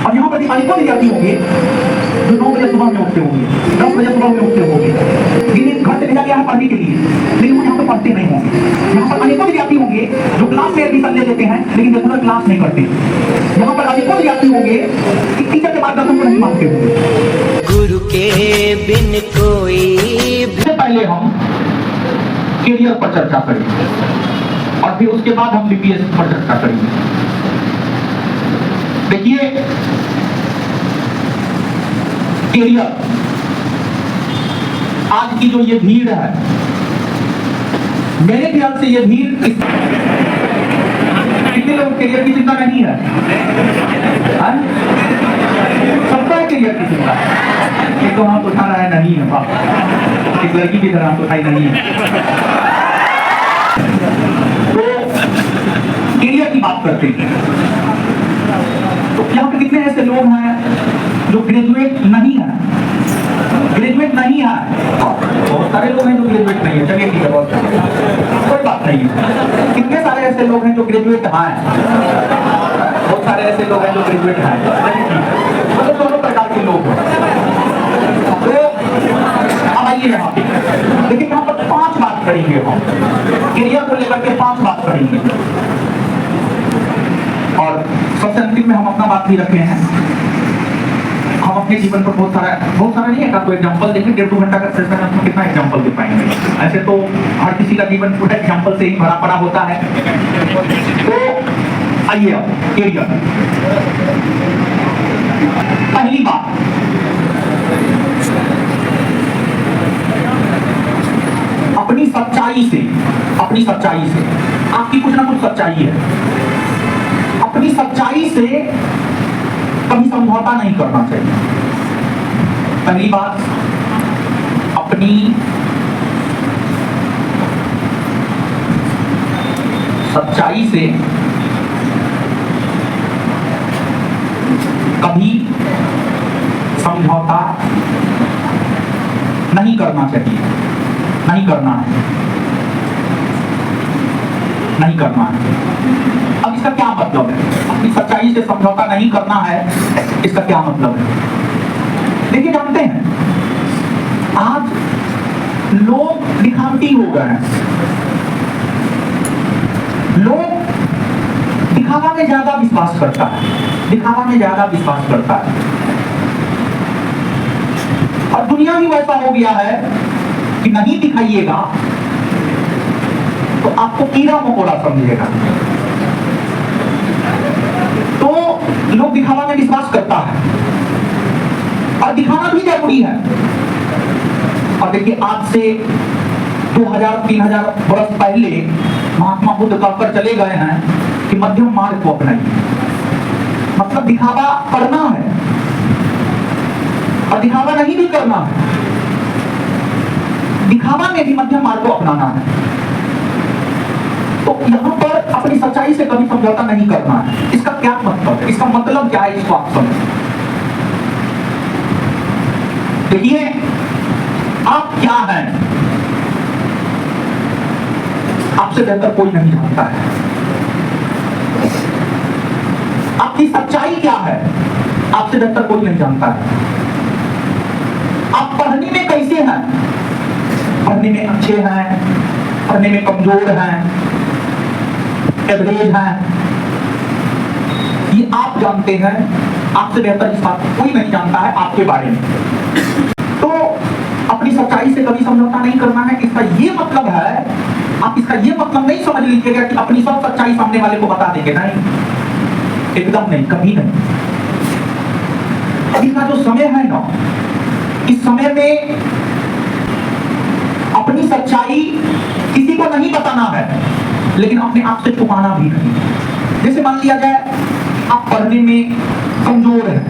और यहाँ पर अनेकों विद्यार्थी होंगे जो 9 बजे सुबह में उठते होंगे, 10 बजे सुबह में उठते होंगे, जिन्हें घर से भेजा गया है पढ़ने के लिए, लेकिन वो यहाँ पर पढ़ते नहीं होंगे। यहाँ पर अनेकों विद्यार्थी होंगे जो क्लास में एडमिशन ले लेते हैं लेकिन रेगुलर क्लास नहीं करते। यहाँ पर अनेकों विद्यार्थी होंगे कि टीचर के मार्गदर्शन को नहीं मानते होंगे। गुरु के बिन कोई इससे पहले हम कैरियर पर चर्चा करेंगे और फिर उसके बाद हम बीपीएस पर चर्चा करेंगे। देखिए, कैरियर, आज की जो ये भीड़ है, मेरे ख्याल से ये भीड़ कितने लोग कैरियर की चिंता नहीं है? सबका है कैरियर की चिंता। एक तो हाथ उठा रहा है, नहीं है, वाह, एक लड़की की तरह हाथ उठाई नहीं है। तो कैरियर की बात करते हैं तो यहाँ पे कितने ऐसे लोग हैं जो ग्रेजुएट नहीं है? ग्रेजुएट नहीं है, बहुत सारे लोग हैं जो ग्रेजुएट नहीं है। चलिए ठीक है, बहुत कोई बात नहीं है। कितने सारे ऐसे लोग हैं जो ग्रेजुएट हैं? बहुत सारे ऐसे लोग हैं जो ग्रेजुएट हैं। मतलब दोनों प्रकार के लोग हैं। तो अब आइए यहाँ पे, लेकिन यहाँ पर 5 बात करेंगे हम, कैरियर को लेकर के 5 बात करेंगे। और सबसे अंतिम में हम अपना बात भी रखे हैं। हम अपने जीवन पर बहुत सारा नहीं है, आपको एग्जांपल देंगे। 1.5-2 घंटा का सेशन है, कितना एग्जांपल दे पाएंगे? ऐसे तो हर किसी का जीवन पूरा एग्जांपल से ही भरा पड़ा होता है। तो आइए अब कैरियर। पहली बात, अपनी सच्चाई से आपकी कुछ ना कुछ सच्चाई है। अपनी सच्चाई से कभी समझौता नहीं करना चाहिए। पहली बात, अपनी सच्चाई से कभी समझौता नहीं करना चाहिए। नहीं करना है। अब इसका क्या मतलब है? अपनी सच्चाई से समझौता नहीं करना है, इसका क्या मतलब है? देखिए, जानते हैं आज लोग दिखावटी हो गए हैं। लोग दिखावा में ज्यादा विश्वास करता है। और दुनिया भी वैसा हो गया है कि नहीं दिखाइएगा तो आपको कीड़ा मकोड़ा समझेगा। तो लोग दिखावा में विश्वास करता है और दिखाना भी जरूरी है। और देखिए, आज से 2000-3000 वर्ष पहले महात्मा बुद्ध कहकर चले गए हैं कि मध्यम मार्ग को अपनाइए। मतलब दिखावा करना है और दिखावा नहीं भी करना है। दिखावा में भी मध्यम मार्ग को अपनाना है। तो यहाँ पर अपनी सच्चाई से कभी समझौता नहीं करना है। इसका क्या मतलब है? इसका मतलब क्या है? इसको आप समझें। देखिए, आप क्या हैं, आपसे बेहतर कोई नहीं जानता है। आपकी सच्चाई क्या है, आपसे बेहतर कोई नहीं जानता है। आप पढ़ने में कैसे हैं? पढ़ने में अच्छे हैं, पढ़ने में कमजोर हैं, एवरेज हैं, ये आप जानते हैं। आपसे बेहतर इस बात कोई नहीं जानता है आपके बारे में। तो अपनी सच्चाई से कभी समझौता नहीं करना है। इसका ये मतलब है, आप इसका ये मतलब नहीं समझ लीजिएगा कि अपनी सब सच्चाई सामने वाले को बता देंगे। नहीं, एकदम नहीं, कभी नहीं। अभी का जो समय है ना, इस समय में अपनी सच्चाई किसी को नहीं बताना है, लेकिन अपने आप से छुपाना भी नहीं। जैसे मान लिया जाए आप पढ़ने में कमजोर हैं,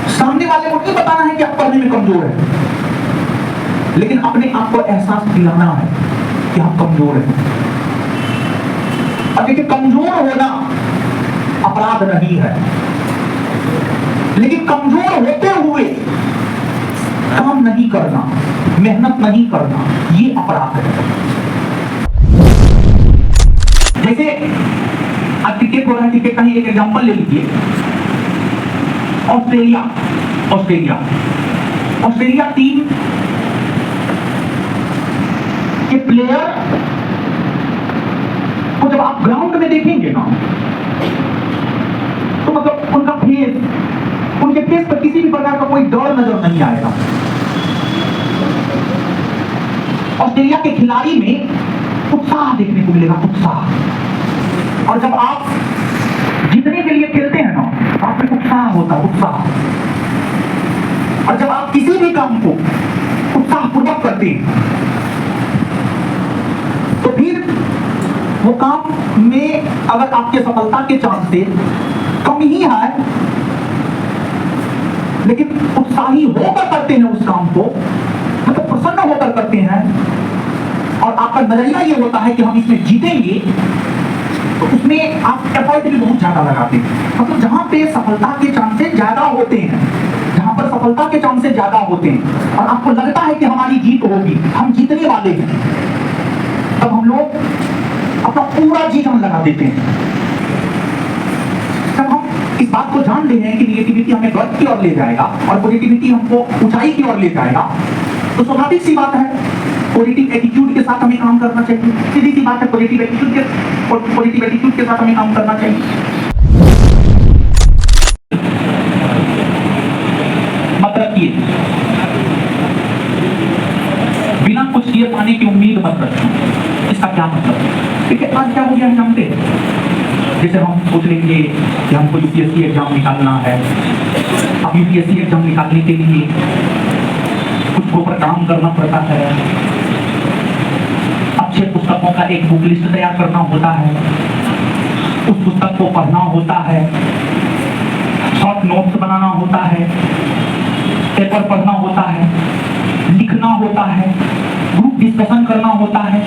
सामने वाले को नहीं बताना है कि आप पढ़ने में कमजोर हैं, लेकिन अपने आप को एहसास दिलाना है कि हम कमजोर हैं। अब देखिए, कमजोर होना अपराध नहीं है, लेकिन कमजोर होते हुए काम नहीं करना, मेहनत नहीं करना, ये अपराध है। जैसे आज क्रिकेट हो रहा है, क्रिकेट का ही एक एग्जांपल ले लीजिए। ऑस्ट्रेलिया ऑस्ट्रेलिया ऑस्ट्रेलिया टीम के प्लेयर को जब आप ग्राउंड में देखेंगे ना, तो मतलब उनके फेस पर किसी भी प्रकार का कोई डर नजर नहीं आएगा। ऑस्ट्रेलिया के खिलाड़ी में उत्साह देखने को मिलेगा, उत्साह। और जब आप जीतने के लिए खेलते हैं ना, तो आप में उत्साह होता है, उत्साह। और जब आप किसी भी काम को उत्साहपूर्वक करते हैं, तो फिर वो काम में अगर आपके सफलता के चांसेस कम ही है, लेकिन उत्साही होकर करते हैं उस काम को, मतलब प्रसन्न होकर करते हैं, और आपका नजरिया ये होता है कि हम इसमें जीतेंगे, तो उसमें आप एफर्ट भी बहुत ज्यादा लगाते हैं। मतलब जहां पे सफलता के चांसेस ज्यादा होते हैं, जहां पर सफलता के चांसेस ज्यादा होते हैं और आपको लगता है कि हमारी जीत होगी, हम जीतने वाले हैं, तब हम लोग अपना पूरा जीवन लगा देते हैं। जब हम इस बात को जान ले हैं कि नेगेटिविटी हमें गर्त की ओर ले जाएगा और पॉजिटिविटी हमको ऊंचाई की ओर ले जाएगा, तो स्वाभाविक सी बात है पॉजिटिव एटीट्यूड के साथ हमें काम करना चाहिए। सीधी सी बात है, पॉजिटिव एटीट्यूड के साथ हमें काम करना चाहिए। मतलब ये बिना कुछ किए पाने की उम्मीद मत रखें। इसका क्या मतलब है? क्योंकि आज क्या हो गया हम जानते हैं, जैसे हम सोच लेंगे कि हमको यूपीएससी एग्जाम निकालना है। अब यूपीएससी एग्जाम निकालने के लिए कुछ ऊपर काम करना पड़ता है, अच्छे पुस्तकों का एक बुक लिस्ट तैयार करना होता है, उस पुस्तक को पढ़ना होता है, शॉर्ट नोट्स बनाना होता है, पेपर पढ़ना होता है, लिखना होता है, ग्रुप डिस्कशन करना होता है,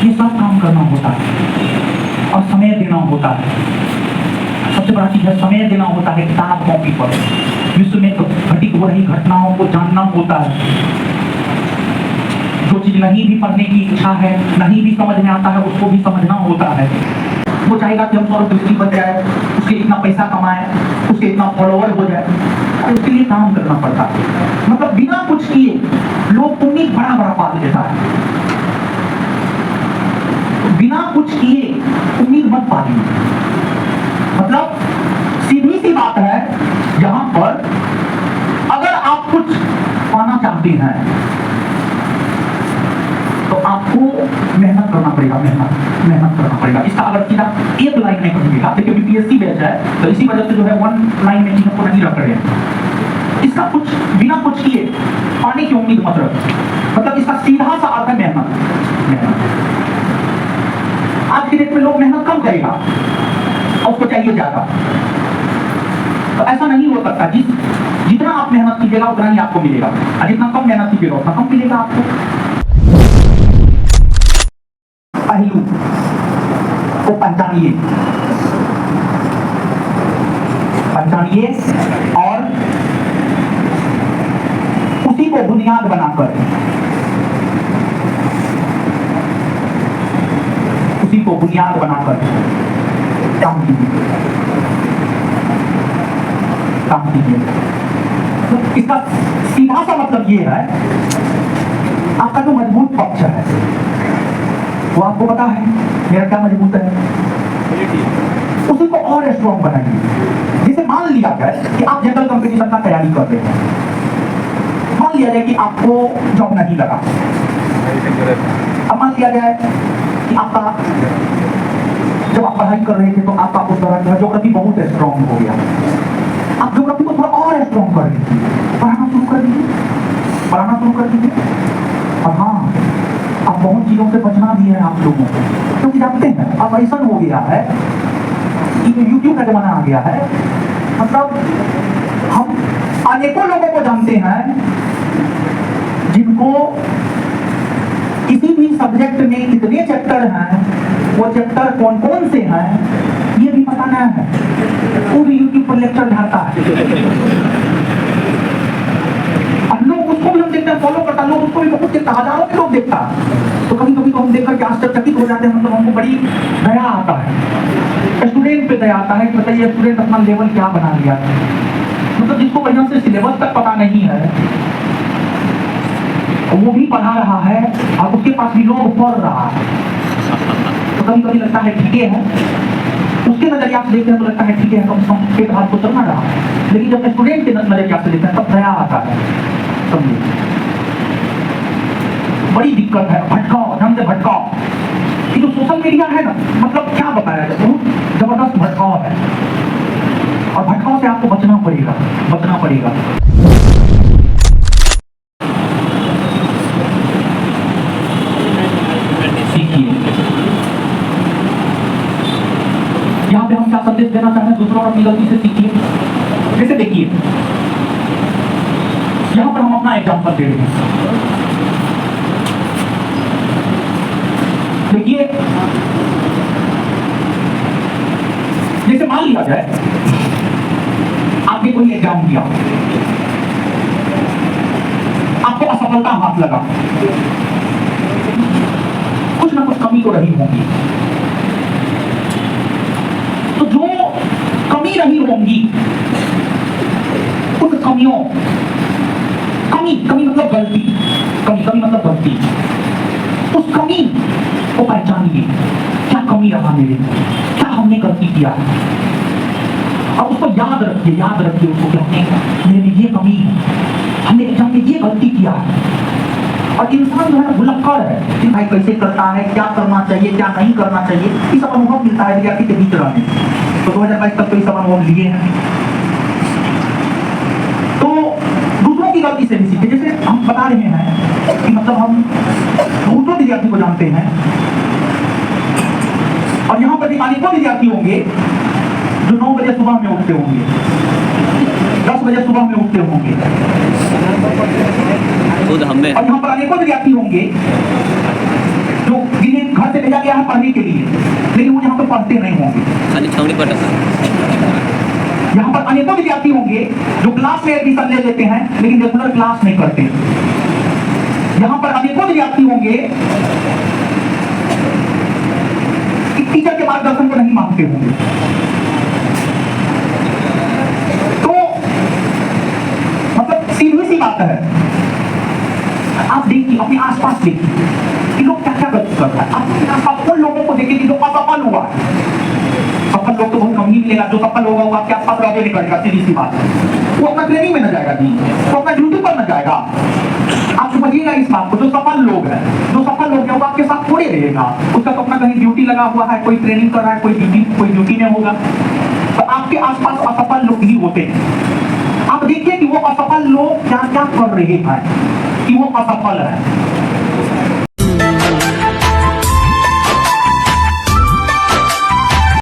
ये सब काम करना होता है और समय देना होता है। सबसे बड़ा चीज है समय देना होता है किताब कॉपी पर। विश्व में घटित हो रही घटनाओं को जानना होता है। जो चीज नहीं भी पढ़ने की इच्छा है, नहीं भी समझ में आता है, उसको भी समझना होता है। वो चाहेगा कि हम और दोस्ती बन जाए, उसके इतना पैसा कमाए, उसके इतना फॉलोअर हो जाए, उसके लिए काम करना पड़ता है। मतलब बिना कुछ किए लोग उम्मीद बड़ा बड़ा पाल देता है। बिना कुछ किए उम्मीद मत पालिए। मतलब सीधी सी बात है, जहां पर अगर आप कुछ पाना चाहते हैं तो आपको मेहनत करना पड़ेगा, मेहनत करना पड़ेगा। इसका अगर सीधा एक लाइन में कहिएगा, देखिए यूपीएससी बैच है तो इसी वजह से जो है वन लाइन में चीजों को नहीं रख रहे हैं। इसका कुछ बिना कुछ किए पाने की उम्मीद मत रखो। मतलब इसका सीधा सा अर्थ है मेहनत। आज की डेट में लोग मेहनत कम करेगा और उसको चाहिए ज्यादा, तो ऐसा नहीं हो सकता। जितना आप मेहनत कीजिएगा उतना ही आपको मिलेगा, और जितना कम मेहनत कीजिएगा उतना कम मिलेगा आपको। पहलू को पहचानिए और उसी को बुनियाद बनाकर काम कीजिए। तो इसका सीधा सा मतलब ये है, आपका जो मजबूत पक्ष है वो आपको पता है मेरा क्या मजबूत है, उसी को और स्ट्रॉन्ग बनाइए। जैसे मान लिया जाए कि आप जनरल कंपटीशन का तैयारी कर रहे हैं, मान लिया जाए कि आपको जॉब नहीं लगा। अब मान लिया जाए कि आपका जब आप पढ़ाई कर रहे थे तो आपका उस दौरान ज्योग्राफी बहुत स्ट्रॉन्ग हो गया। आप ज्योग्राफी को थोड़ा और स्ट्रॉन्ग कर लीजिए, पढ़ाना शुरू कर दीजिए। और हाँ, अब बहुत चीजों से बचना भी है आप लोगों को, क्योंकि जानते हैं अब ऐसा हो गया है कि यूट्यूब का जमाना आ गया है। मतलब हम अनेकों लोगों को जानते हैं जिनको किसी भी सब्जेक्ट में कितने चैप्टर हैं, वो चैप्टर कौन कौन से हैं ये भी पता नहीं है, वो भी यूट्यूब पर लेक्चर ढालता है। अब लोग उसको भी हम देखते हैं, फॉलो करता, लोग उसको भी बहुत देखता, हजारों के लोग देखता। तो कभी कभी तो हम देखकर के आश्चर्यचकित हो जाते हैं, मतलब हमको बड़ी दया आता है। स्टूडेंट विषय आता है कि बताइए स्टूडेंट अपना लेवल क्या बना लिया है, मतलब जिसको बढ़िया से सिलेबस तक पता नहीं है वो भी पढ़ा रहा है और उसके पास भी लोग पढ़ रहा है, तो कभी कभी लगता है ठीक है, उसके नजरिया से देखते हैं तो लगता है ठीक है, कम से कम एक हाथ को चलना रहा, लेकिन जब स्टूडेंट के नजरिया से देखते हैं तब दया आता है। समझिए बड़ी दिक्कत है, भटकाओ, ढंग से भटकाओ। ये जो सोशल मीडिया है ना, मतलब क्या बताया जाए, बहुत जबरदस्त भटकाव है और भटकाव से आपको बचना पड़ेगा, बचना पड़ेगा। यहाँ पे हम क्या संदेश देना चाहते हैं, दूसरों और अपनी गलती से सीखिए। जैसे देखिए यहाँ पर हम अपना एग्जाम्पल दे रहे हैं, देखिए जैसे मान लिया जाए आपने कोई एग्जाम दिया, आपको असफलता हाथ लगा, कुछ ना कुछ कमी तो रही होगी, तो जो कमी रही होंगी उन कमियों, कमी मतलब गलती, कमी मतलब गलती, उस कमी को पहचानिए, क्या कमी रहा मेरे, क्या हमने गलती किया है, और उसको याद रखिए उसको कि हमने मेरी ये कमी है, हमने एग्जाम में ये गलती किया है। और इंसान जो है भुलक्कड़ है कि भाई कैसे करता है, क्या करना चाहिए, क्या नहीं करना चाहिए, ये सब अनुभव मिलता है विद्यार्थी के बीच रहने। तो 2022 तक तो ये सब अनुभव लिए हैं, तो दूसरों की गलती से भी सीखे। जैसे हम बता रहे हैं कि मतलब हम बहुतों विद्यार्थी को जानते हैं और यहाँ पर अनेकों विद्यार्थी होंगे जो 9 बजे सुबह में उठते होंगे, 10 बजे सुबह में उठते होंगे, खुद हमें, और यहाँ पर अनेकों विद्यार्थी होंगे जो जिन्हें घर से भेजा गया है पढ़ने के लिए, लेकिन वो यहाँ पर पढ़ते नहीं होंगे, खाली छावनी पढ़ा। यहाँ पर अनेकों विद्यार्थी होंगे जो क्लास में एडमिशन ले लेते हैं लेकिन रेगुलर क्लास नहीं करते। यहाँ पर अनेकों विद्यार्थी होंगे कि टीचर के मार्गदर्शन को नहीं मानते होंगे। तो मतलब सीधी सी बात है, आप देखिए अपने आसपास देखिए कि लोग क्या क्या गलती कर रहा है, आप अपने आसपास उन लोगों को देखिए जो असफल हुआ है। सफल लोग तो बहुत कम ही मिलेगा, जो सफल होगा वो आपके आसपास रहने नहीं करेगा, सीधी सी बात है। वो अपना ट्रेनिंग में न जाएगा जी, वो अपना ड्यूटी पर न जाएगा। आप समझिएगा इस बात को, जो सफल लोग हैं, वो आपके साथ थोड़े रहेगा, उसका तो अपना कहीं ड्यूटी लगा हुआ है, कोई ट्रेनिंग कर रहा है, कोई ड्यूटी में होगा। तो आपके आसपास असफल लोग ही होते हैं। आप देखिए कि वो असफल लोग क्या क्या कर रहे हैं, कि वो असफल है।